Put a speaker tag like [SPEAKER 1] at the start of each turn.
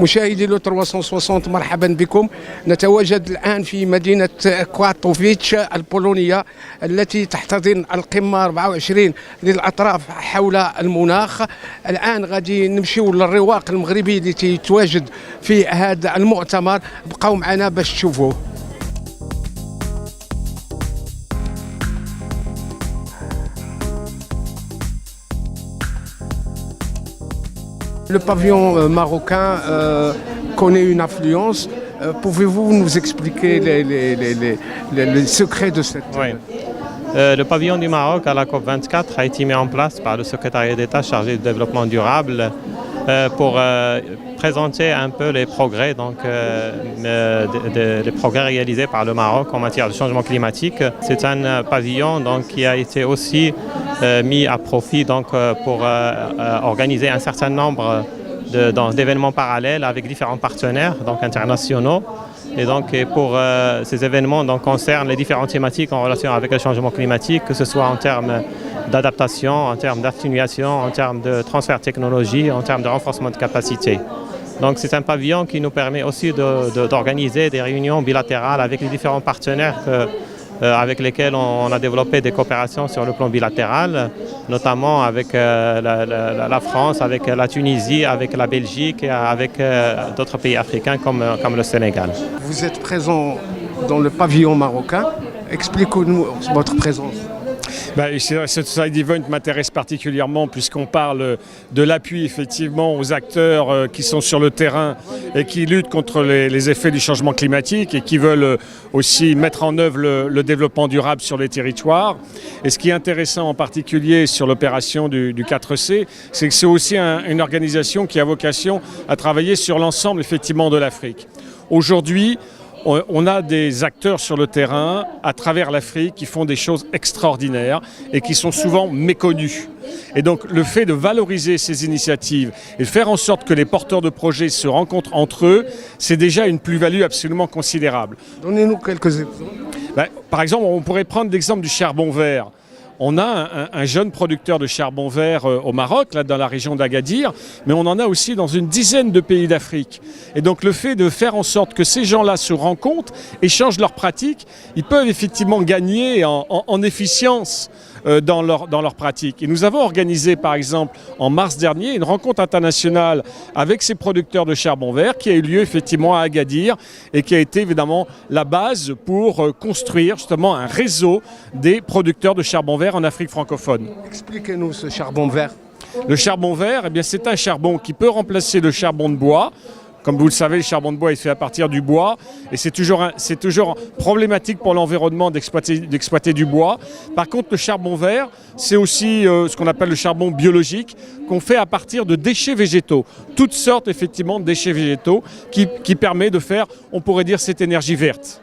[SPEAKER 1] مشاهدي لو 360 مرحبا بكم. نتواجد الآن في مدينة كواتوفيتش البولونية التي تحتضن القمة 24 للأطراف حول المناخ. الآن غادي نمشيو للرواق المغربي اللي تيتواجد في هذا المؤتمر. بقاو معنا باش تشوفوه. Le pavillon marocain connaît une affluence. Pouvez-vous nous expliquer les secrets de cette...
[SPEAKER 2] Oui. Le pavillon du Maroc à la COP24 a été mis en place par le secrétariat d'État chargé du développement durable pour présenter un peu les progrès, les progrès réalisés par le Maroc en matière de changement climatique. C'est un pavillon qui a été aussi mis à profit pour organiser un certain nombre d'événements parallèles avec différents partenaires internationaux. Et pour ces événements concernent les différentes thématiques en relation avec le changement climatique, que ce soit en termes d'adaptation, en termes d'atténuation, en termes de transfert de technologie, en termes de renforcement de capacité. Donc c'est un pavillon qui nous permet aussi d'organiser des réunions bilatérales avec les différents partenaires avec lesquels on a développé des coopérations sur le plan bilatéral, notamment avec la France, avec la Tunisie, avec la Belgique et avec d'autres pays africains comme le Sénégal.
[SPEAKER 1] Vous êtes présent dans le pavillon marocain. Expliquez-nous votre présence.
[SPEAKER 3] Ce side event m'intéresse particulièrement puisqu'on parle de l'appui effectivement aux acteurs qui sont sur le terrain et qui luttent contre les effets du changement climatique et qui veulent aussi mettre en œuvre le développement durable sur les territoires. Et ce qui est intéressant en particulier sur l'opération du 4C, c'est que c'est aussi une organisation qui a vocation à travailler sur l'ensemble effectivement de l'Afrique. Aujourd'hui, on a des acteurs sur le terrain à travers l'Afrique qui font des choses extraordinaires et qui sont souvent méconnus. Et donc le fait de valoriser ces initiatives et de faire en sorte que les porteurs de projets se rencontrent entre eux, c'est déjà une plus-value absolument considérable.
[SPEAKER 1] Donnez-nous quelques exemples.
[SPEAKER 3] Par exemple, on pourrait prendre l'exemple du charbon vert. On a un jeune producteur de charbon vert au Maroc, là dans la région d'Agadir, mais on en a aussi dans une dizaine de pays d'Afrique. Et donc le fait de faire en sorte que ces gens-là se rencontrent, échangent leurs pratiques, ils peuvent effectivement gagner en efficience dans leurs pratiques. Et nous avons organisé par exemple en mars dernier une rencontre internationale avec ces producteurs de charbon vert qui a eu lieu effectivement à Agadir et qui a été évidemment la base pour construire justement un réseau des producteurs de charbon vert en Afrique francophone.
[SPEAKER 1] Expliquez-nous ce charbon vert.
[SPEAKER 3] Le charbon vert, c'est un charbon qui peut remplacer le charbon de bois. Comme vous le savez, le charbon de bois est fait à partir du bois et c'est toujours problématique pour l'environnement d'exploiter du bois. Par contre, le charbon vert, c'est aussi ce qu'on appelle le charbon biologique qu'on fait à partir de déchets végétaux. Toutes sortes effectivement de déchets végétaux qui permet de faire, on pourrait dire, cette énergie verte.